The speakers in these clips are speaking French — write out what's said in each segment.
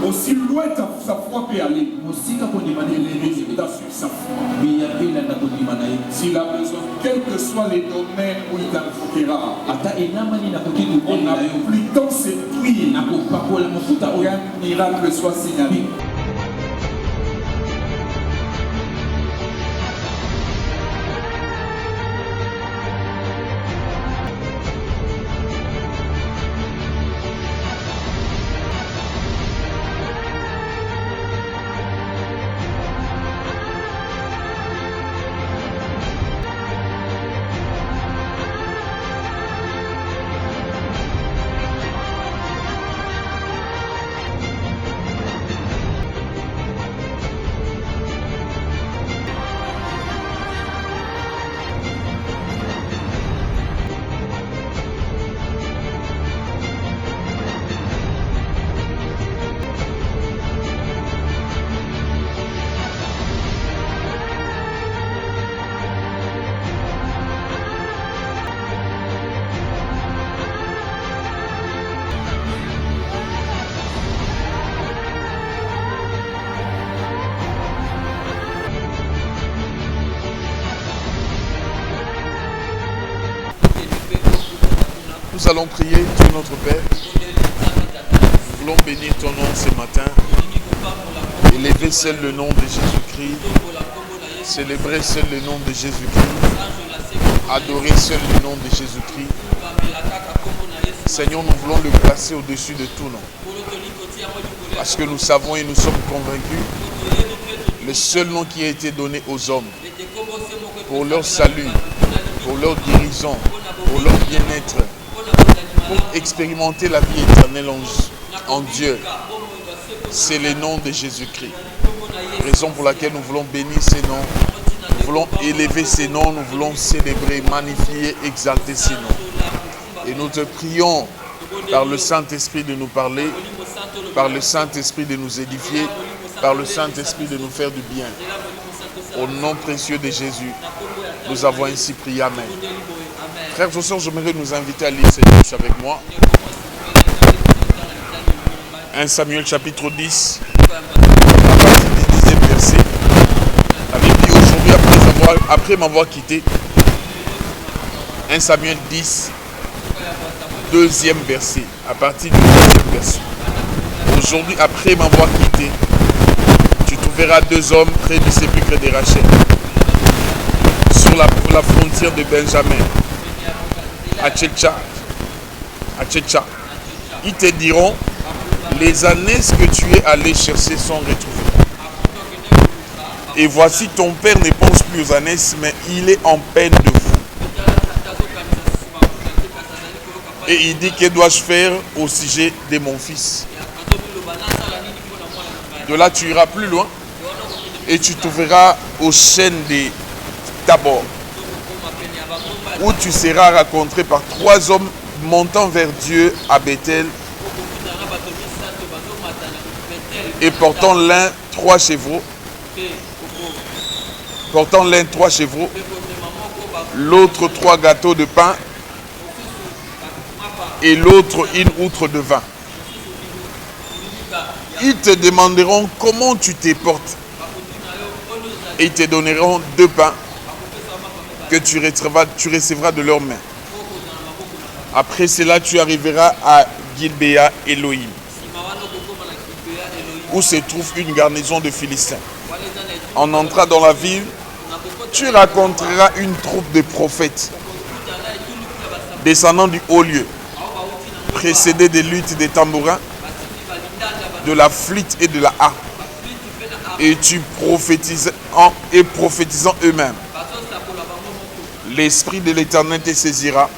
Aussi loin sa foi peut aller, il doit suivre sa foi. S'il a besoin, quel que soit les domaines où il t'invoquera, on a plus tant cette prière qu'un miracle soit signalé. Nous allons prier, Dieu notre Père. Nous voulons bénir ton nom ce matin. Élever seul le nom de Jésus-Christ. Célébrer seul le nom de Jésus-Christ. Adorer seul le nom de Jésus-Christ. Seigneur, nous voulons le placer au-dessus de tout nom. Parce que nous savons et nous sommes convaincus, le seul nom qui a été donné aux hommes, pour leur salut, pour leur guérison, pour leur bien-être, pour expérimenter la vie éternelle en Dieu, c'est le nom de Jésus-Christ. Raison pour laquelle nous voulons bénir ces noms, nous voulons élever ces noms, nous voulons célébrer, magnifier, exalter ces noms. Et nous te prions par le Saint-Esprit de nous parler, par le Saint-Esprit de nous édifier, par le Saint-Esprit de nous faire du bien. Au nom précieux de Jésus, nous avons ainsi prié. Amen. Frères et sœurs, j'aimerais nous inviter à lire cette texte avec moi. 1 Samuel chapitre 10, à partir du 10e verset. La Bible dit aujourd'hui, après m'avoir quitté, 1 Samuel 10, 2e verset, à partir du 2e verset. Aujourd'hui, après m'avoir quitté, tu trouveras deux hommes près du sépulcre de Rachel, sur la frontière de Benjamin, à Tchétcha. Ils te diront, les années que tu es allé chercher sont retrouvées. Et voici, ton père ne pense plus aux années, mais il est en peine de vous. Et il dit, que dois-je faire au sujet de mon fils? De là, tu iras plus loin et tu trouveras aux chaînes de Tabor, où tu seras rencontré par trois hommes montant vers Dieu à Bethel et portant l'un trois chevaux, l'autre 3 gâteaux de pain et l'autre une outre de vin. Ils te demanderont comment tu te portes et ils te donneront 2 pains que tu recevras de leurs mains. Après cela, tu arriveras à Gilbéa Elohim, où se trouve une garnison de Philistins. En entrant dans la ville, tu rencontreras une troupe de prophètes descendant du haut lieu, précédés des luttes des tambourins, de la flûte et de la harpe, et prophétisant eux-mêmes. L'Esprit de l'Éternel te saisira,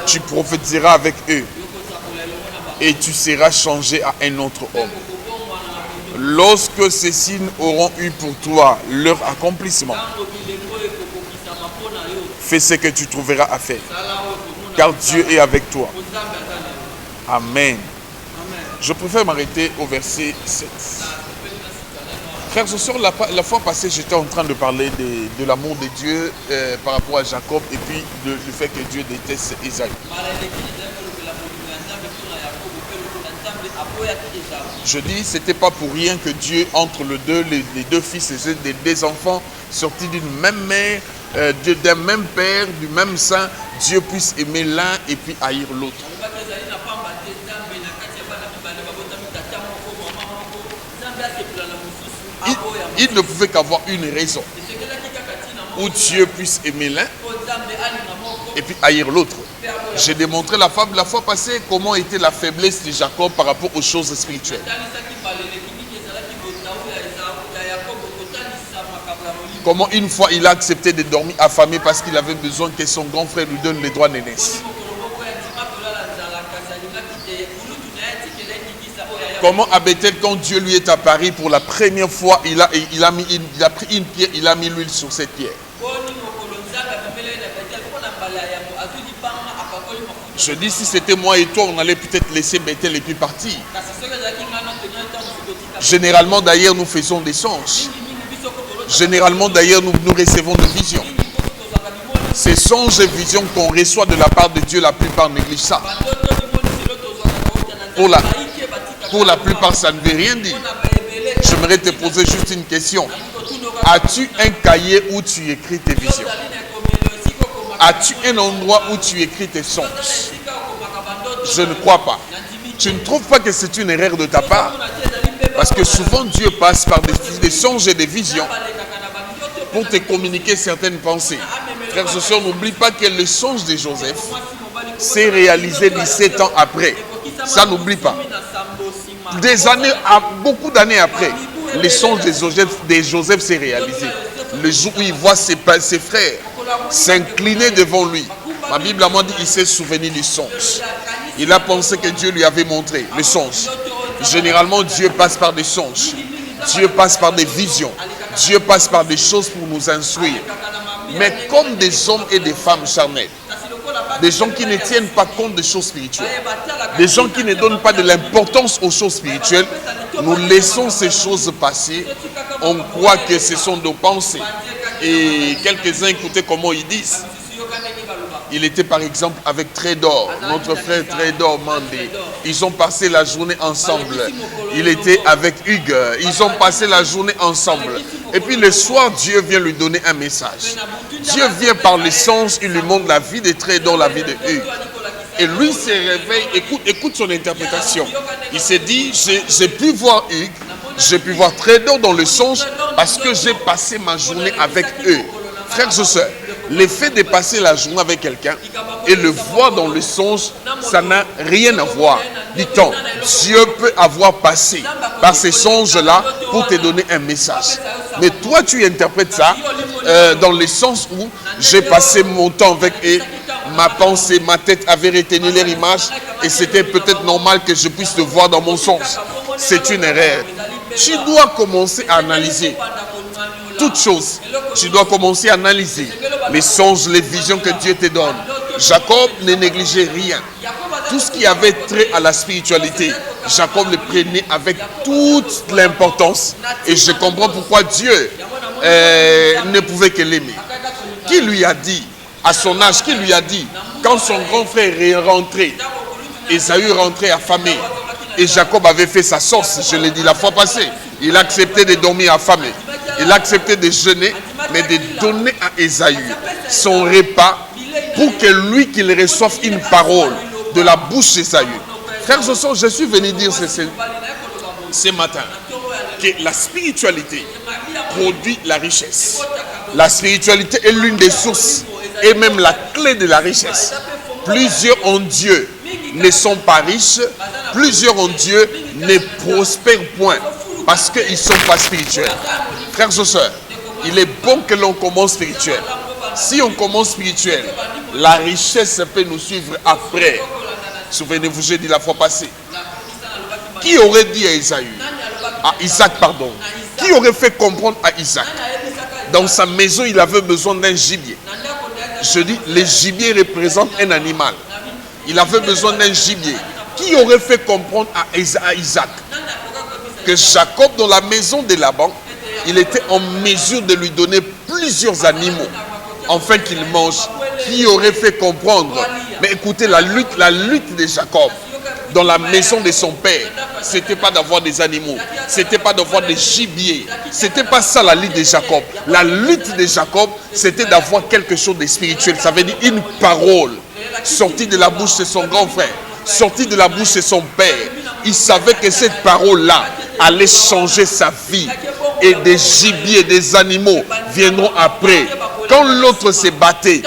tu prophétiseras avec eux, et tu seras changé à un autre homme. Lorsque ces signes auront eu pour toi leur accomplissement, fais ce que tu trouveras à faire, car Dieu est avec toi. Amen. Je préfère m'arrêter au verset 7. Frères et sœurs, la fois passée, j'étais en train de parler de l'amour de Dieu par rapport à Jacob et puis du fait que Dieu déteste Esaü. Je dis, c'était pas pour rien que Dieu, entre les deux fils et des enfants sortis d'une même mère, d'un même père, du même sein, Dieu puisse aimer l'un et puis haïr l'autre. Il ne pouvait qu'avoir une raison où Dieu puisse aimer l'un et puis haïr l'autre. J'ai démontré la fois passée comment était la faiblesse de Jacob par rapport aux choses spirituelles. Comment une fois il a accepté de dormir affamé parce qu'il avait besoin que son grand frère lui donne les droits d'aînesse. Comment à Bethel, quand Dieu lui est apparu pour la première fois, il a pris une pierre, il a mis l'huile sur cette pierre. Je dis, si c'était moi et toi, on allait peut-être laisser Bethel et puis partir. Généralement, d'ailleurs, nous faisons des songes. Généralement, d'ailleurs, nous recevons des visions. Ces songes et visions qu'on reçoit de la part de Dieu, la plupart négligent ça. Pour la plupart, ça ne veut rien dire. J'aimerais te poser juste une question. As-tu un cahier où tu écris tes visions? As-tu un endroit où tu écris tes songes? Je ne crois pas. Tu ne trouves pas que c'est une erreur de ta part? Parce que souvent Dieu passe par des songes et des visions pour te communiquer certaines pensées. Frères et sœurs, n'oublie pas que le songe de Joseph s'est réalisé 17 ans après. Ça, n'oublie pas. Beaucoup d'années après, le songe de Joseph s'est réalisé. Le jour où il voit ses frères s'incliner devant lui. Ma Bible a dit qu'il s'est souvenu du songe. Il a pensé que Dieu lui avait montré le songe. Généralement, Dieu passe par des songes. Dieu passe par des visions. Dieu passe par des choses pour nous instruire. Mais comme des hommes et des femmes charnels, des gens qui ne tiennent pas compte des choses spirituelles, des gens qui ne donnent pas de l'importance aux choses spirituelles, nous laissons ces choses passer. On croit que ce sont nos pensées. Et quelques-uns, écoutez comment ils disent. Il était par exemple avec Trédor, notre frère Trédor Mandé. Ils ont passé la journée ensemble. Il était avec Hugues. Ils ont passé la journée ensemble. Et puis le soir, Dieu vient lui donner un message. Dieu vient par les sens, il lui montre la vie de Trédor, la vie de Hugues. Et lui se réveille, écoute son interprétation. Il s'est dit, j'ai pu voir Hugues, j'ai pu voir Trédor dans le songe parce que j'ai passé ma journée avec eux. Frères et sœurs, le fait de passer la journée avec quelqu'un et le voir dans le songe, ça n'a rien à voir. Dit-on, Dieu peut avoir passé par ces songes-là pour te donner un message. Mais toi, tu interprètes ça dans le sens où j'ai passé mon temps avec eux, ma pensée, ma tête avait retenu leur image et c'était peut-être normal que je puisse te voir dans mon songe. C'est une erreur. Tu dois commencer à analyser toutes choses. Tu dois commencer à analyser les songes, les visions que Dieu te donne. Jacob ne négligeait rien. Tout ce qui avait trait à la spiritualité, Jacob le prenait avec toute l'importance. Et je comprends pourquoi Dieu ne pouvait que l'aimer. Qui lui a dit, à son âge, qui lui a dit, quand son grand frère est rentré, Ésaü rentrait affamé, et Jacob avait fait sa sauce, je l'ai dit la fois passée, il acceptait de dormir affamé. Il a accepté de jeûner, mais de donner à Ésaü son repas pour que lui qu'il reçoive une parole de la bouche d'Ésaü. Frères et sœurs, je suis venu dire ce matin que la spiritualité produit la richesse. La spiritualité est l'une des sources et même la clé de la richesse. Plusieurs en Dieu ne sont pas riches, plusieurs en Dieu ne prospèrent point parce qu'ils ne sont pas spirituels. Frères et sœurs, il est bon que l'on commence spirituel. Si on commence spirituel, la richesse peut nous suivre après. Souvenez-vous, j'ai dit la fois passée. Qui aurait dit à Isaac, pardon, qui aurait fait comprendre à Isaac, dans sa maison, il avait besoin d'un gibier. Je dis, le gibier représente un animal. Il avait besoin d'un gibier. Qui aurait fait comprendre à Isaac que Jacob, dans la maison de Laban, il était en mesure de lui donner plusieurs animaux afin qu'il mange? Qui aurait fait comprendre? Mais écoutez, la lutte de Jacob dans la maison de son père, c'était pas d'avoir des animaux, c'était pas d'avoir des gibiers, c'était pas ça la lutte de Jacob. La lutte de Jacob, c'était d'avoir quelque chose de spirituel. Ça veut dire une parole sortie de la bouche de son grand frère, sortie de la bouche de son père. Il savait que cette parole-là allait changer sa vie. Et des gibiers, des animaux viendront après. Quand l'autre se battait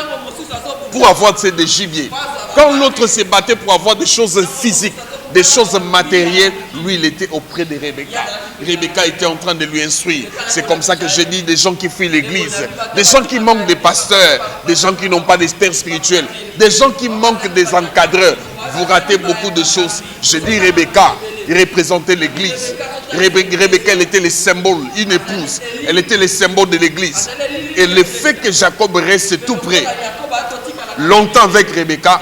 pour avoir des gibiers, quand l'autre se battait pour avoir des choses physiques, des choses matérielles, lui il était auprès de Rebecca. Rebecca était en train de lui instruire. C'est comme ça que j'ai dit des gens qui fuient l'église, des gens qui manquent des pasteurs, des gens qui n'ont pas d'experts spirituels, des gens qui manquent des encadreurs. Vous ratez beaucoup de choses. Je dis Rebecca, il représentait l'église. Rebecca, elle était le symbole, une épouse. Elle était le symbole de l'église. Et le fait que Jacob reste tout près, longtemps avec Rebecca,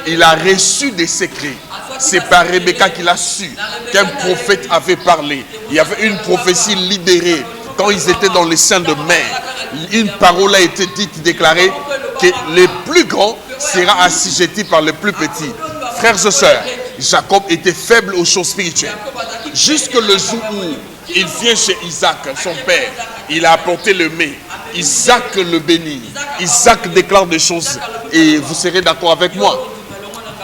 il a reçu des secrets. C'est par Rebecca qu'il a su qu'un prophète avait parlé. Il y avait une prophétie libérée. Quand ils étaient dans les seins de mère, une parole a été dite, déclarée, que les plus grands sera assujetti par les plus petits. Frères et sœurs, Jacob était faible aux choses spirituelles. Jusque le jour où il vient chez Isaac, son père, il a apporté le mets. Isaac le bénit. Isaac déclare des choses. Et vous serez d'accord avec moi.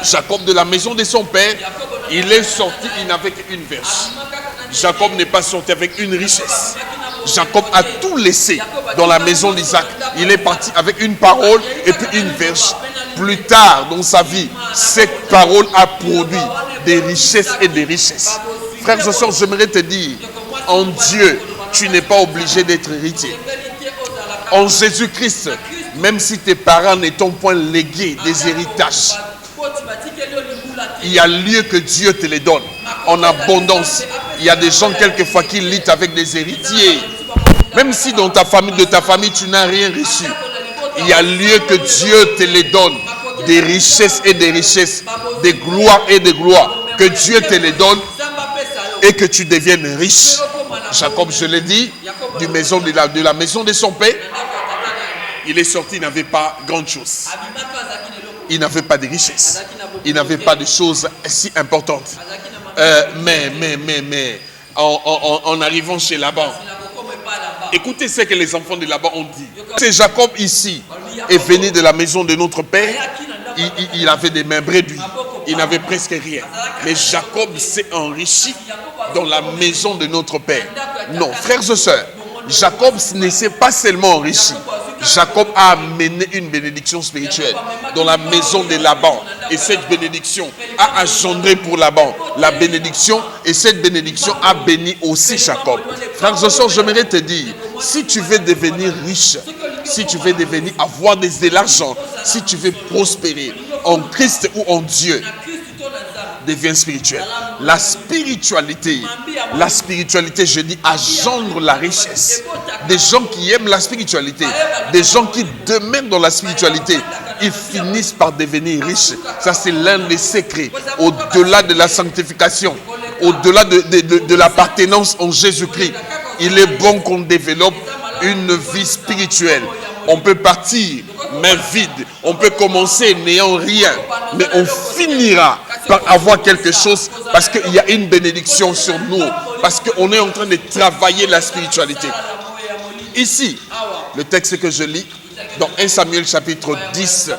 Jacob, de la maison de son père, il est sorti, il n'avait qu'une verge. Jacob n'est pas sorti avec une richesse. Jacob a tout laissé dans la maison d'Isaac. Il est parti avec une parole et puis une verge. Plus tard dans sa vie, cette parole a produit des richesses et des richesses. Frères et sœurs, j'aimerais te dire, en Dieu, tu n'es pas obligé d'être héritier. En Jésus-Christ, même si tes parents ne t'ont point légué des héritages, il y a lieu que Dieu te les donne en abondance. Il y a des gens quelquefois qui luttent avec des héritiers. Même si dans ta famille, de ta famille, tu n'as rien reçu, il y a lieu que Dieu te les donne. Des richesses et des richesses, des gloires et des gloires. Que Dieu te les donne et que tu deviennes riche. Jacob, je l'ai dit, de la maison de son père, il est sorti, il n'avait pas grande chose. Il n'avait pas de richesse. Il n'avait pas de choses si importantes. Mais en arrivant chez Laban, écoutez ce que les enfants de Laban ont dit. C'est Jacob ici est venu de la maison de notre père. Il avait des mains réduites. Il n'avait presque rien. Mais Jacob s'est enrichi dans la maison de notre père. Non, frères et sœurs, Jacob ne s'est pas seulement enrichi. Jacob a amené une bénédiction spirituelle dans la maison de Laban. Et cette bénédiction a engendré pour Laban la bénédiction. Et cette bénédiction a béni aussi Jacob. Frères et sœurs, j'aimerais te dire, si tu veux devenir riche, si tu veux devenir, avoir de l'argent, si tu veux prospérer en Christ ou en Dieu, deviens spirituel. La spiritualité, je dis, engendre la richesse. Des gens qui aiment la spiritualité, des gens qui demeurent dans la spiritualité, ils finissent par devenir riches. Ça, c'est l'un des secrets. Au-delà de la sanctification, au-delà de l'appartenance en Jésus-Christ, il est bon qu'on développe une vie spirituelle. On peut partir main vide, on peut commencer n'ayant rien, mais on finira par avoir quelque chose parce qu'il y a une bénédiction sur nous, parce qu'on est en train de travailler la spiritualité. Ici, le texte que je lis, dans 1 Samuel chapitre 10,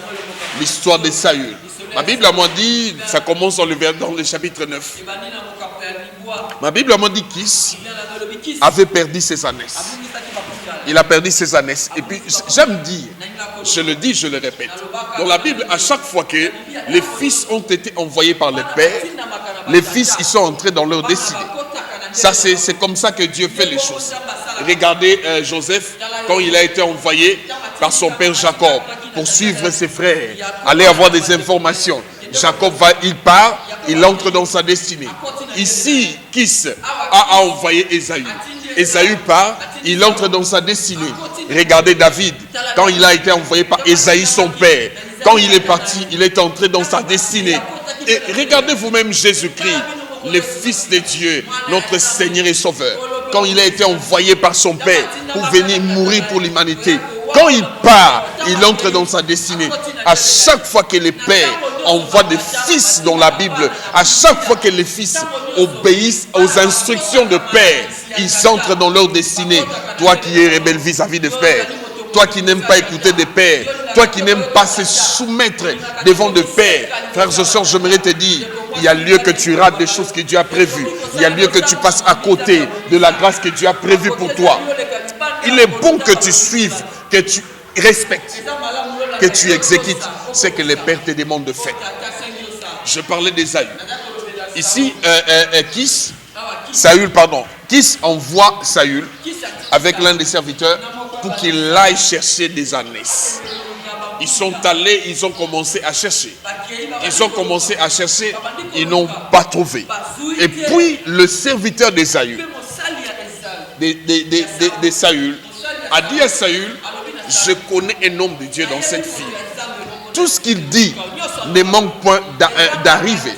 l'histoire de Saül. Ma Bible a moi dit, ça commence dans le chapitre 9. Ma Bible a moi dit qu'Is avait perdu ses ânesses. Il a perdu ses ânesses. Et puis, j'aime dire, je le dis, je le répète. Dans la Bible, à chaque fois que les fils ont été envoyés par les pères, les fils, ils sont entrés dans leur destinée. Ça, c'est comme ça que Dieu fait les choses. Regardez Joseph, quand il a été envoyé par son père Jacob pour suivre ses frères, aller avoir des informations. Jacob il part, il entre dans sa destinée. Ici, Kis a envoyé Ésaü. Ésaü part, il entre dans sa destinée. Regardez David, quand il a été envoyé par Ésaïe, son père, quand il est parti, il est entré dans sa destinée. Et regardez vous-même Jésus-Christ, le Fils de Dieu, notre Seigneur et Sauveur. Quand il a été envoyé par son Père pour venir mourir pour l'humanité, Quand il part, il entre dans sa destinée. À chaque fois que les pères envoient des fils dans la Bible, à chaque fois que les fils obéissent aux instructions de père, ils entrent dans leur destinée. Toi qui es rebelle vis-à-vis des pères, toi qui n'aimes pas écouter des pères, toi qui n'aimes pas se soumettre devant des pères, frères et sœurs, j'aimerais te dire, il y a lieu que tu rates des choses que Dieu a prévues. Il y a lieu que tu passes à côté de la grâce que Dieu a prévue pour toi. Il est bon que tu suives, que tu respectes, que tu exécutes ce que les pères te demandent de faire. Je parlais d'Ésaü. Ici, Kis envoie Saül avec l'un des serviteurs pour qu'il aille chercher des ânesses. Ils sont allés, ils ont commencé à chercher. Ils n'ont pas trouvé. Et puis le serviteur d'Ésaü, de Saül, a dit à Saül, je connais un homme de Dieu dans cette fille. Tout ce qu'il dit ne manque point d'arriver.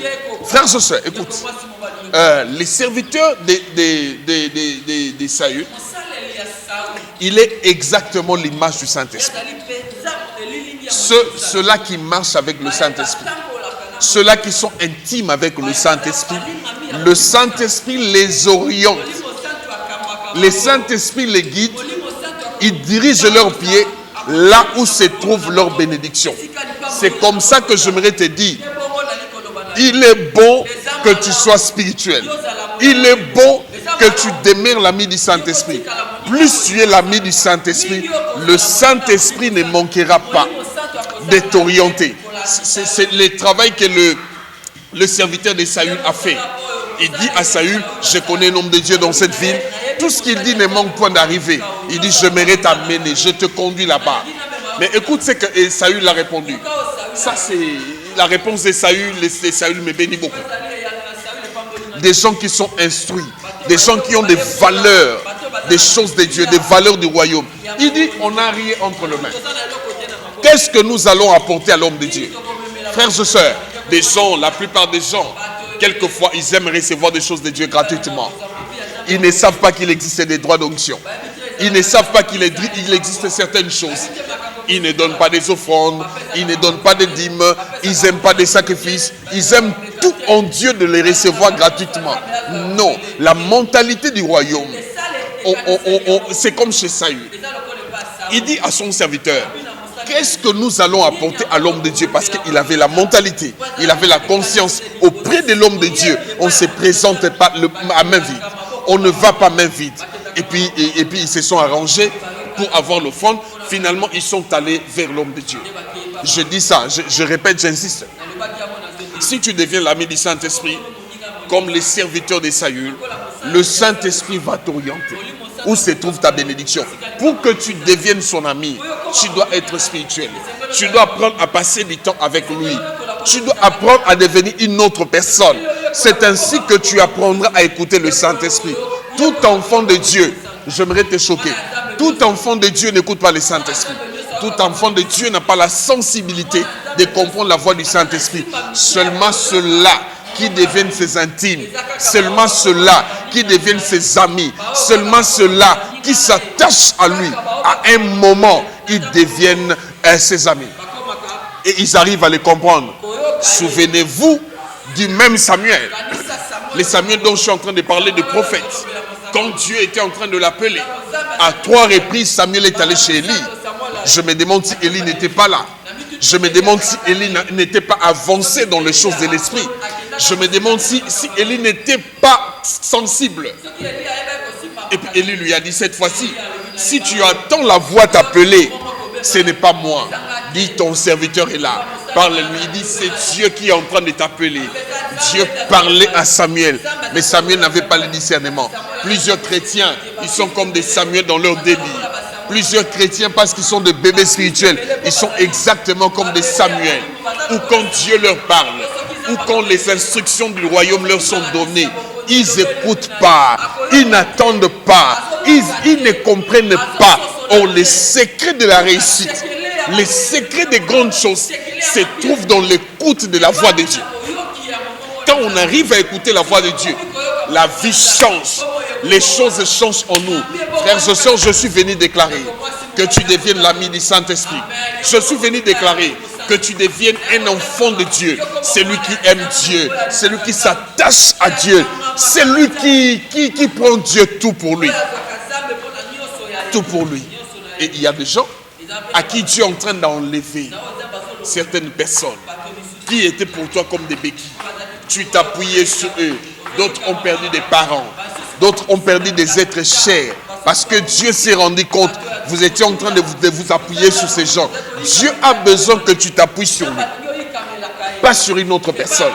Frères et sœurs, écoute, les serviteurs de Saül, il est exactement l'image du Saint-Esprit. Ceux-là qui marchent avec le Saint-Esprit, ceux-là qui sont intimes avec le Saint-Esprit les oriente. Le Saint-Esprit les guide, il dirige leurs pieds là où se trouve leur bénédiction. C'est comme ça que j'aimerais te dire, il est bon que tu sois spirituel. Il est bon que tu demeures l'ami du Saint-Esprit. Plus tu es l'ami du Saint-Esprit, le Saint-Esprit ne manquera pas de t'orienter. C'est le travail que le serviteur de Saül a fait. Il dit à Saül, je connais un homme de Dieu dans cette ville. Tout ce qu'il dit ne manque point d'arriver. Il dit, je mérite t'amener, je te conduis là-bas. Mais écoute ce que Saül a répondu. Ça, c'est la réponse de Saül. Saül me bénit beaucoup. Des gens qui sont instruits, des gens qui ont des valeurs, des choses de Dieu, des valeurs du royaume. Il dit, on n'a rien entre les mains. Qu'est-ce que nous allons apporter à l'homme de Dieu? Frères et sœurs, des gens, la plupart des gens, quelquefois, ils aiment recevoir des choses de Dieu gratuitement. Ils ne savent pas qu'il existe des droits d'onction. Ils ne savent pas qu'il existe certaines choses. Ils ne donnent pas des offrandes, ils ne donnent pas des dîmes, ils n'aiment pas des sacrifices. Ils aiment tout en Dieu de les recevoir gratuitement. Non, la mentalité du royaume, c'est comme chez Saül. Il dit à son serviteur, qu'est-ce que nous allons apporter à l'homme de Dieu? Parce qu'il avait la mentalité, il avait la conscience. Auprès de l'homme de Dieu, on ne se présente pas à main vide. On ne va pas main vide. Et puis ils se sont arrangés pour avoir l'offrande. Finalement, ils sont allés vers l'homme de Dieu. Je dis ça, je répète, j'insiste. Si tu deviens l'ami du Saint-Esprit, comme les serviteurs de Saül, le Saint-Esprit va t'orienter. Où se trouve ta bénédiction? Pour que tu deviennes son ami, tu dois être spirituel. Tu dois apprendre à passer du temps avec lui. Tu dois apprendre à devenir une autre personne. C'est ainsi que tu apprendras à écouter le Saint-Esprit. Tout enfant de Dieu, j'aimerais te choquer, tout enfant de Dieu n'écoute pas le Saint-Esprit. Tout enfant de Dieu n'a pas la sensibilité de comprendre la voix du Saint-Esprit. Seulement ceux-là qui deviennent ses intimes, seulement ceux-là qui deviennent ses amis, seulement ceux-là qui s'attachent à lui, à un moment, ils deviennent ses amis. Et ils arrivent à les comprendre. Souvenez-vous du même Samuel. Le Samuel dont je suis en train de parler, de prophète. Quand Dieu était en train de l'appeler, à 3 reprises, Samuel est allé chez Élie. Je me demande si Élie n'était pas là. Je me demande si Élie n'était pas avancé dans les choses de l'esprit. Je me demande si Élie n'était pas sensible. Et puis Élie lui a dit cette fois-ci, si tu entends la voix t'appeler, ce n'est pas moi. Dis, ton serviteur est là. Parle-lui. Il dit, c'est Dieu qui est en train de t'appeler. Dieu parlait à Samuel, mais Samuel n'avait pas le discernement. Plusieurs chrétiens, ils sont comme des Samuel dans leur délire. Plusieurs chrétiens, parce qu'ils sont des bébés spirituels, ils sont exactement comme des Samuel. Ou quand Dieu leur parle, ou quand les instructions du royaume leur sont données, ils n'écoutent pas, ils n'attendent pas, ils ne comprennent pas. Or, les secrets de la réussite, les secrets des grandes choses se trouvent dans l'écoute de la voix de Dieu. Quand on arrive à écouter la voix de Dieu, la vie change. Les choses changent en nous. Frères et sœurs, je suis venu déclarer que tu deviennes l'ami du Saint-Esprit. Je suis venu déclarer que tu deviennes un enfant de Dieu. Celui qui aime Dieu, celui qui s'attache à Dieu, celui qui prend Dieu tout pour lui. Tout pour lui. Et il y a des gens à qui Dieu est en train d'enlever certaines personnes qui étaient pour toi comme des béquilles. Tu t'appuyais sur eux. D'autres ont perdu des parents. D'autres ont perdu des êtres chers. Parce que Dieu s'est rendu compte, vous étiez en train de vous appuyer sur ces gens. Dieu a besoin que tu t'appuies sur lui. Pas sur une autre personne.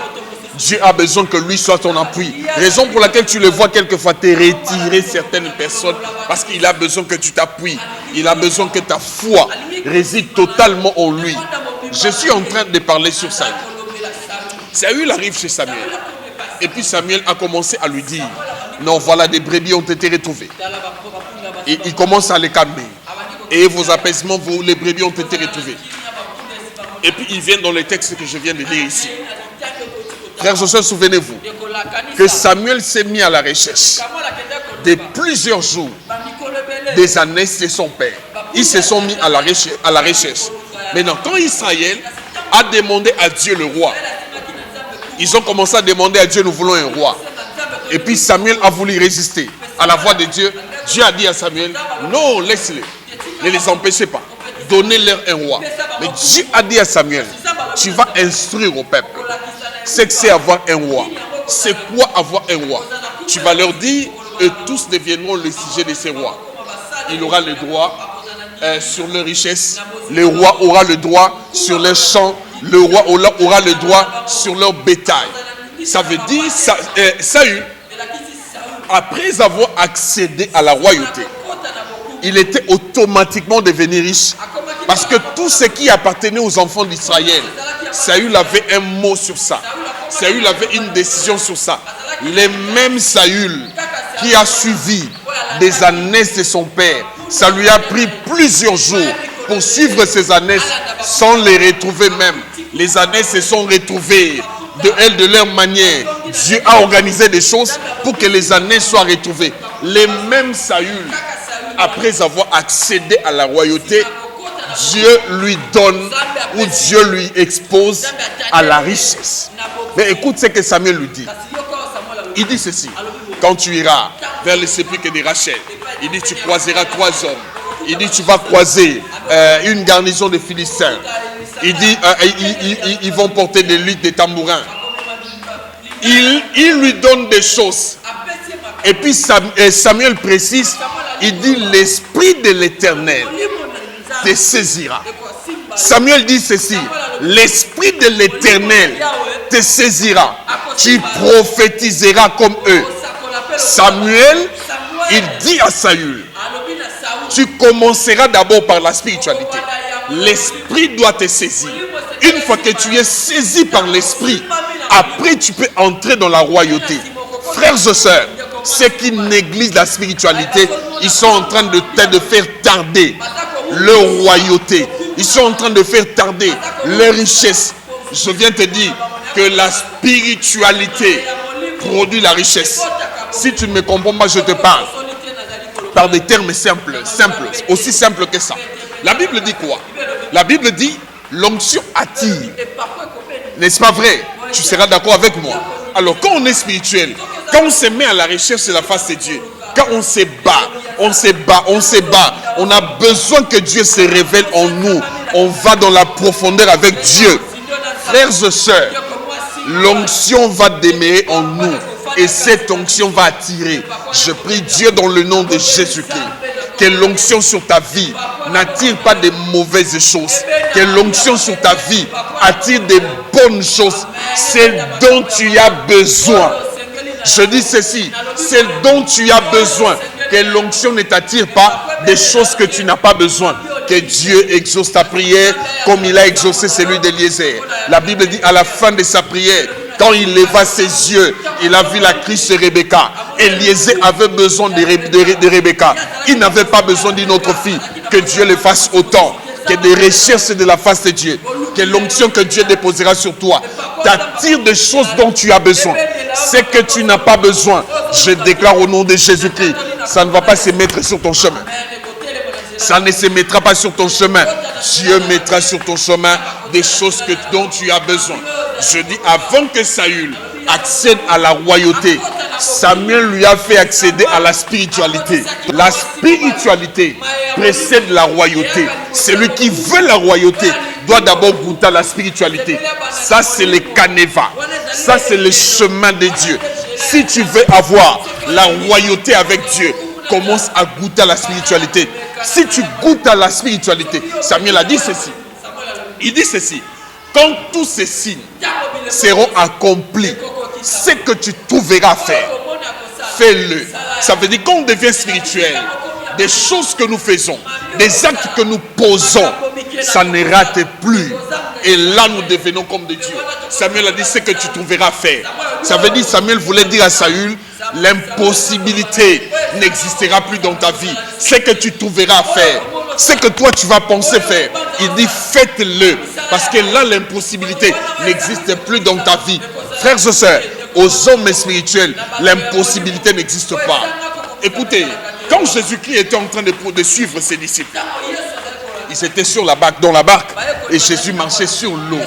Dieu a besoin que lui soit ton appui. Raison pour laquelle tu le vois quelquefois te retirer certaines personnes. Parce qu'il a besoin que tu t'appuies. Il a besoin que ta foi réside totalement en lui. Je suis en train de parler sur ça. Saül arrive chez Samuel. Et puis Samuel a commencé à lui dire, non, voilà, des brebis ont été retrouvées. Et il commence à les calmer. Et vos apaisements, les brebis ont été retrouvées. Et puis il vient dans le texte que je viens de lire ici. Frères et sœurs, souvenez-vous que Samuel s'est mis à la recherche de plusieurs jours, des années de son père. Ils se sont mis à la recherche. Maintenant, quand Israël a demandé à Dieu le roi, ils ont commencé à demander à Dieu, nous voulons un roi. Et puis Samuel a voulu résister à la voix de Dieu. Dieu a dit à Samuel, non, laisse-les. Ne les empêchez pas. Donnez-leur un roi. Mais Dieu a dit à Samuel, tu vas instruire au peuple ce que c'est avoir un roi. C'est quoi avoir un roi? Tu vas leur dire, et tous deviendront le sujet de ces rois. Il aura le droit sur leur richesse. Le roi aura le droit sur leurs champs. Le roi aura le droit sur leur bétail. Ça veut dire, Saül, après avoir accédé à la royauté, il était automatiquement devenu riche. Parce que tout ce qui appartenait aux enfants d'Israël, Saül avait un mot sur ça. Saül avait une décision sur ça. Les mêmes Saül qui a suivi des années de son père, ça lui a pris plusieurs jours pour suivre ces années sans les retrouver même. Les années se sont retrouvées de leur manière. Dieu a organisé des choses pour que les années soient retrouvées. Les mêmes Saül, après avoir accédé à la royauté, Dieu lui donne ou Dieu lui expose à la richesse. Mais écoute ce que Samuel lui dit. Il dit ceci. Quand tu iras vers le sépulcre de Rachel, il dit tu croiseras 3 hommes. Il dit tu vas croiser une garnison de Philistins. Il dit ils vont porter des luttes, des tambourins. Il lui donne des choses. Et puis Samuel précise, il dit l'esprit de l'Éternel te saisira. Samuel dit ceci, l'esprit de l'Éternel te saisira. Tu prophétiseras comme eux. Samuel, il dit à Saül, tu commenceras d'abord par la spiritualité. L'esprit doit te saisir. Une fois que tu es saisi par l'esprit, après tu peux entrer dans la royauté. Frères et sœurs, ceux qui négligent la spiritualité, ils sont en train de faire tarder leur royauté. Ils sont en train de faire tarder leur richesse. Je viens te dire que la spiritualité produit la richesse. Si tu ne me comprends pas, je te parle par des termes simples, aussi simples que ça. La Bible dit quoi? La Bible dit l'onction attire. N'est-ce pas vrai? Tu seras d'accord avec moi. Alors quand on est spirituel, quand on se met à la recherche de la face de Dieu, quand on se bat, on a besoin que Dieu se révèle en nous. On va dans la profondeur avec Dieu. Frères et sœurs, l'onction va demeurer en nous. Et cette onction va attirer. Je prie Dieu dans le nom de Jésus-Christ. Que l'onction sur ta vie n'attire pas de mauvaises choses. Que l'onction sur ta vie attire de bonnes choses. C'est dont tu as besoin. Je dis ceci, c'est dont tu as besoin. Que l'onction ne t'attire pas des choses que tu n'as pas besoin. Que Dieu exauce ta prière comme il a exaucé celui d'Éliézer. La Bible dit à la fin de sa prière, quand il leva ses yeux, il a vu la crise de Rebecca. Éliézer avait besoin de Rebecca. Il n'avait pas besoin d'une autre fille. Que Dieu le fasse autant. Que des recherches de la face de Dieu. Que l'onction que Dieu déposera sur toi t'attire des choses dont tu as besoin. Ce que tu n'as pas besoin, je déclare au nom de Jésus-Christ, ça ne va pas se mettre sur ton chemin. Ça ne se mettra pas sur ton chemin. Dieu mettra sur ton chemin des choses dont tu as besoin. Je dis, avant que Saül accède à la royauté, Samuel lui a fait accéder à la spiritualité. La spiritualité précède la royauté. Celui qui veut la royauté doit d'abord goûter à la spiritualité. Ça, c'est le caneva. Ça, c'est le chemin de Dieu. Si tu veux avoir la royauté avec Dieu, commence à goûter à la spiritualité. Si tu goûtes à la spiritualité, Samuel a dit ceci. Il dit ceci. Quand tous ces signes seront accomplis, ce que tu trouveras à faire, fais-le. Ça veut dire qu'on devient spirituel. Des choses que nous faisons, des actes que nous posons, ça ne rate plus. Et là, nous devenons comme des dieux. Samuel a dit ce que tu trouveras à faire. Ça veut dire, Samuel voulait dire à Saül, l'impossibilité n'existera plus dans ta vie. Ce que tu trouveras à faire, ce que toi tu vas penser faire, il dit faites-le. Parce que là, l'impossibilité n'existe plus dans ta vie. Frères et sœurs, aux hommes spirituels, l'impossibilité n'existe pas. Écoutez, quand Jésus-Christ était en train de suivre ses disciples, ils étaient sur la barque, dans la barque, et Jésus marchait sur l'eau.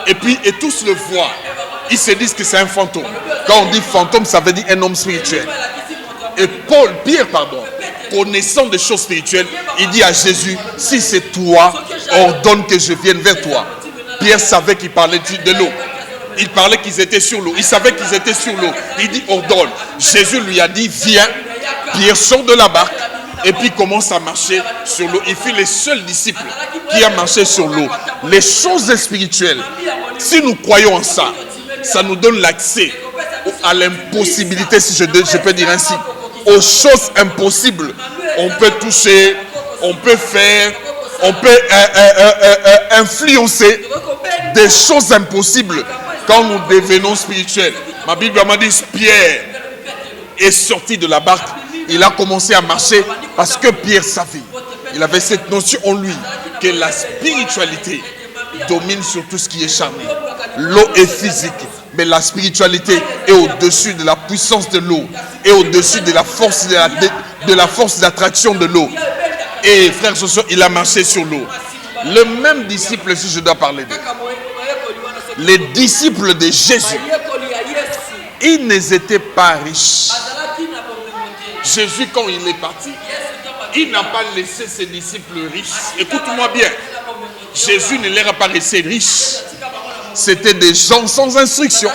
Et tous le voient. Ils se disent que c'est un fantôme. Quand on dit fantôme, ça veut dire un homme spirituel. Et Pierre, connaissant des choses spirituelles, il dit à Jésus, si c'est toi, ordonne que je vienne vers toi. Pierre savait qu'il parlait de l'eau. Il parlait qu'ils étaient sur l'eau. Il savait qu'ils étaient sur l'eau. Il dit ordonne. Jésus lui a dit viens. Pierre sort de la barque et puis commence à marcher sur l'eau. Il fut le seul disciple qui a marché sur l'eau. Les choses spirituelles, si nous croyons en ça, ça nous donne l'accès à l'impossibilité, si je peux dire ainsi. Aux choses impossibles, on peut toucher, on peut faire, on peut influencer des choses impossibles quand nous devenons spirituels. Ma Bible m'a dit Pierre est sorti de la barque. Il a commencé à marcher parce que Pierre savait. Il avait cette notion en lui que la spiritualité domine sur tout ce qui est charnel. L'eau est physique, mais la spiritualité est au-dessus de la puissance de l'eau, et au-dessus de la force de la force d'attraction de l'eau. Et frère Joshua, il a marché sur l'eau. Le même disciple, si je dois parler d'eux, les disciples de Jésus, ils n'étaient pas riches. Jésus, quand il est parti, il n'a pas laissé ses disciples riches. Écoute-moi bien. Jésus ne leur a pas laissé riches. C'était des gens sans instruction.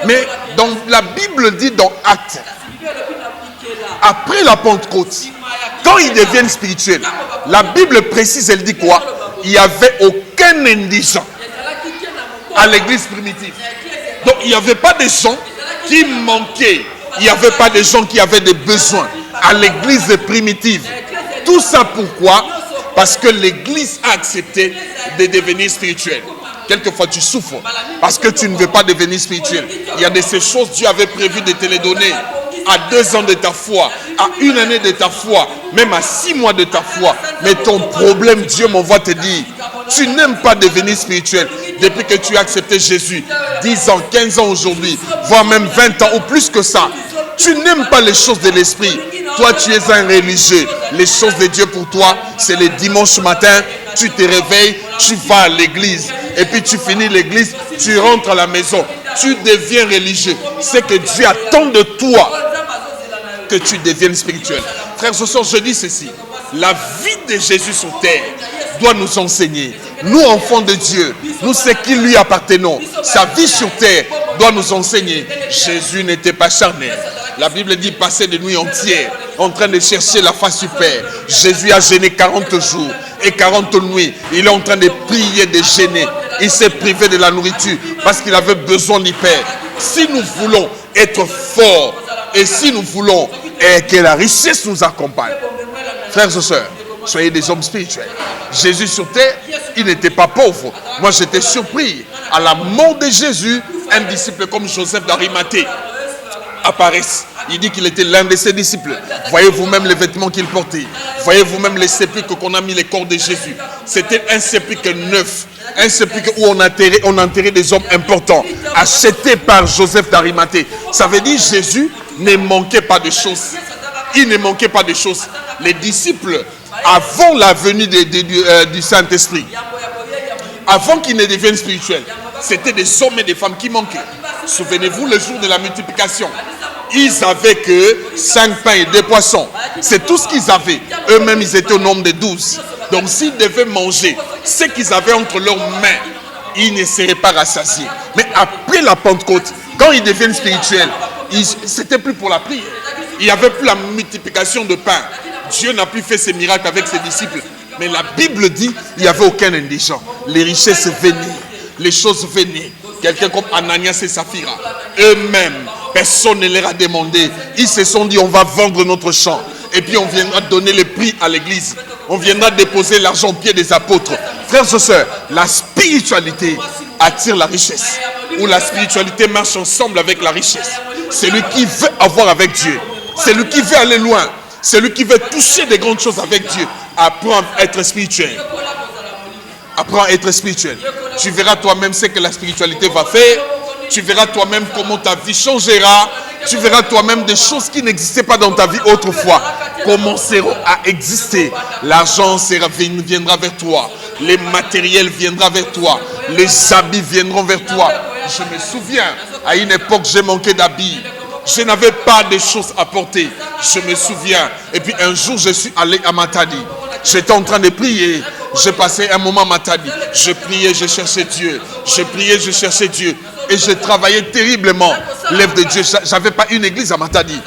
Mais dans la Bible dit dans Actes, après la Pentecôte, quand ils deviennent spirituels, la Bible précise, elle dit quoi? Il n'y avait aucun indigent à l'église primitive. Donc il n'y avait pas de gens qui manquaient. Il n'y avait pas de gens qui avaient des besoins à l'église primitive. Tout ça pourquoi? Parce que l'église a accepté de devenir spirituelle. Quelquefois tu souffres parce que tu ne veux pas devenir spirituel. Il y a de ces choses Dieu avait prévu de te les donner à 2 ans de ta foi, à 1 année de ta foi, même à 6 mois de ta foi. Mais ton problème, Dieu m'envoie te dire, tu n'aimes pas devenir spirituel depuis que tu as accepté Jésus. 10 ans, 15 ans aujourd'hui, voire même 20 ans ou plus que ça. Tu n'aimes pas les choses de l'esprit. Toi, tu es un religieux. Les choses de Dieu pour toi, c'est le dimanche matin. Tu te réveilles, tu vas à l'église. Et puis tu finis l'église, tu rentres à la maison. Tu deviens religieux. C'est que Dieu attend de toi que tu deviennes spirituel. Frères et sœurs, je dis ceci. La vie de Jésus sur terre doit nous enseigner. Nous, enfants de Dieu, nous, ce qui lui appartenons, sa vie sur terre doit nous enseigner. Jésus n'était pas charnel. La Bible dit passer des nuits entières en train de chercher la face du Père. Jésus a jeûné 40 jours et 40 nuits. Il est en train de prier, de jeûner. Il s'est privé de la nourriture parce qu'il avait besoin du Père. Si nous voulons être forts et si nous voulons que la richesse nous accompagne, frères et sœurs, soyez des hommes spirituels. Jésus sur terre, il n'était pas pauvre. Moi, j'étais surpris. À la mort de Jésus, un disciple comme Joseph d'Arimathée apparaît. Il dit qu'il était l'un de ses disciples. Voyez vous-même les vêtements qu'il portait. Voyez vous-même les sépulcres qu'on a mis les corps de Jésus. C'était un sépulcre neuf. Un sépulcre où on enterrait des hommes importants, achetés par Joseph d'Arimathée. Ça veut dire Jésus ne manquait pas de choses. Il ne manquait pas de choses. Les disciples avant la venue du Saint-Esprit, avant qu'ils ne deviennent spirituels, c'était des hommes et des femmes qui manquaient. Souvenez-vous, le jour de la multiplication, ils avaient que 5 pains et 2 poissons. C'est tout ce qu'ils avaient. Eux-mêmes, ils étaient au nombre de 12. Donc, s'ils devaient manger ce qu'ils avaient entre leurs mains, ils ne seraient pas rassasiés. Mais après la Pentecôte, quand ils deviennent spirituels, c'était plus pour la prière. Il n'y avait plus la multiplication de pain. Dieu n'a plus fait ces miracles avec ses disciples. Mais la Bible dit qu'il n'y avait aucun indigent. Les richesses venaient, les choses venaient. Quelqu'un comme Ananias et Saphira, eux-mêmes, personne ne leur a demandé. Ils se sont dit, on va vendre notre champ. Et puis on viendra donner les prix à l'église. On viendra déposer l'argent au pied des apôtres. Frères et sœurs, la spiritualité attire la richesse. Ou la spiritualité marche ensemble avec la richesse. Celui qui veut avoir avec Dieu, celui qui veut aller loin, celui qui veut toucher des grandes choses avec Dieu, apprend à être spirituel. Apprends à être spirituel. Tu verras toi-même ce que la spiritualité va faire. Tu verras toi-même comment ta vie changera. Tu verras toi-même des choses qui n'existaient pas dans ta vie autrefois commenceront à exister. L'argent viendra vers toi. Les matériels viendront vers toi. Les habits viendront vers toi. Je me souviens, à une époque, j'ai manqué d'habits. Je n'avais pas de choses à porter. Je me souviens. Et puis un jour, je suis allé à Matadi. J'étais en train de prier. J'ai passé un moment à Matadi. Je priais, je cherchais Dieu. Je priais, je cherchais Dieu. Et je travaillais terriblement. L'œuvre de Dieu. Je n'avais pas une église à Matadi.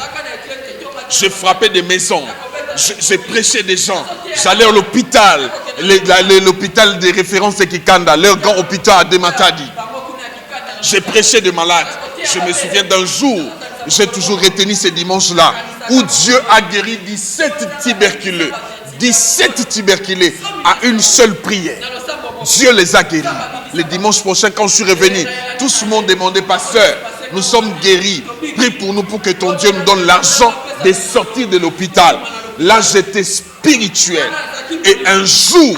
Je frappais des maisons. Je prêchais des gens. J'allais à l'hôpital. L'hôpital de référence de Kikanda. Leur grand hôpital à Matadi. J'ai prêché des malades. Je me souviens d'un jour. J'ai toujours retenu ces dimanches-là. Où Dieu a guéri 17 tuberculeux. 17 tuberculés à une seule prière. Dieu les a guéris. Le dimanche prochain, quand je suis revenu, tout le monde demandait, pasteur, nous sommes guéris. Prie pour nous pour que ton Dieu nous donne l'argent de sortir de l'hôpital. Là, j'étais spirituel. Et un jour,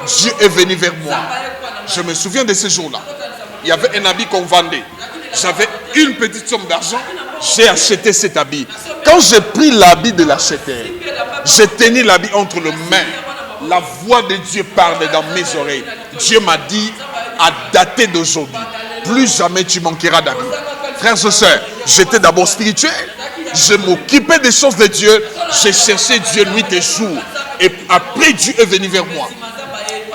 Dieu est venu vers moi. Je me souviens de ce jour-là. Il y avait un habit qu'on vendait. J'avais une petite somme d'argent. J'ai acheté cet habit. Quand j'ai pris l'habit de l'acheteur, j'ai tenu l'habit entre les mains. La voix de Dieu parle dans mes oreilles. Dieu m'a dit, à dater d'aujourd'hui, plus jamais tu manqueras d'habits. Frères et sœurs, j'étais d'abord spirituel. Je m'occupais des choses de Dieu. J'ai cherché Dieu nuit et jour. Et après, Dieu est venu vers moi.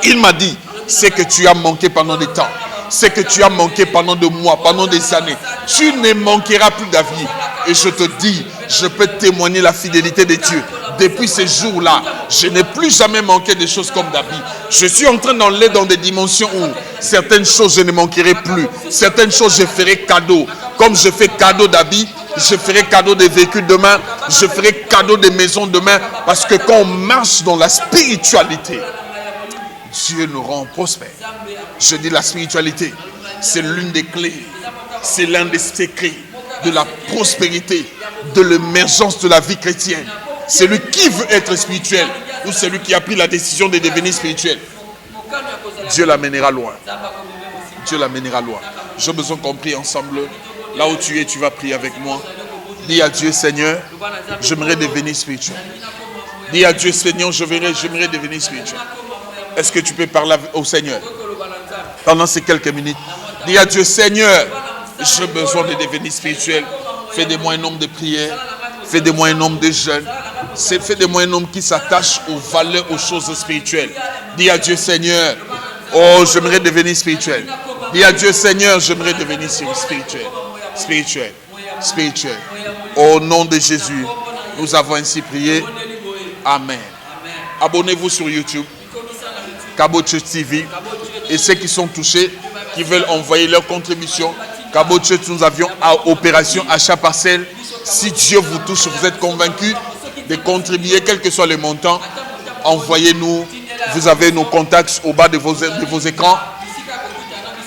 Il m'a dit, c'est que tu as manqué pendant des temps. C'est que tu as manqué pendant des mois, pendant des années. Tu ne manqueras plus d'habits. Et je te dis, je peux témoigner la fidélité de Dieu. Depuis ce jour-là, je n'ai plus jamais manqué de choses comme d'habits. Je suis en train d'aller dans des dimensions où certaines choses je ne manquerai plus. Certaines choses je ferai cadeau. Comme je fais cadeau d'habits, je ferai cadeau des véhicules demain. Je ferai cadeau des maisons demain. Parce que quand on marche dans la spiritualité, Dieu nous rend prospères. Je dis la spiritualité, c'est l'une des clés, c'est l'un des secrets de la prospérité, de l'émergence de la vie chrétienne. Celui qui veut être spirituel ou celui qui a pris la décision de devenir spirituel, Dieu l'amènera loin. Dieu l'amènera loin. J'ai besoin qu'on prie ensemble. Là où tu es, tu vas prier avec moi. Dis à Dieu, Seigneur, j'aimerais devenir spirituel. Dis à Dieu, Seigneur, j'aimerais devenir spirituel. Est-ce que tu peux parler au Seigneur pendant ces quelques minutes? Dis à Dieu, Seigneur, j'ai besoin de devenir spirituel. Fais de moi un homme de prière. Fais de moi un homme de jeûne. Fais de moi un homme qui s'attache aux valeurs, aux choses spirituelles. Dis à Dieu, Seigneur, oh, j'aimerais devenir spirituel. Dis à Dieu, Seigneur, j'aimerais devenir spirituel. Spirituel. Spirituel. Au nom de Jésus, nous avons ainsi prié. Amen. Abonnez-vous sur YouTube. Kabo Church TV, et ceux qui sont touchés, qui veulent envoyer leur contribution. Kabo Church, nous avions à opération achat parcelle. Si Dieu vous touche, vous êtes convaincus de contribuer, quel que soit le montant, envoyez-nous. Vous avez nos contacts au bas de vos écrans.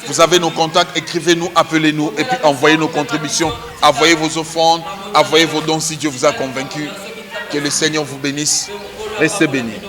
Vous avez nos contacts, écrivez-nous, appelez-nous et puis envoyez nos contributions. Envoyez vos offrandes, envoyez vos dons si Dieu vous a convaincu. Que le Seigneur vous bénisse. Restez bénis.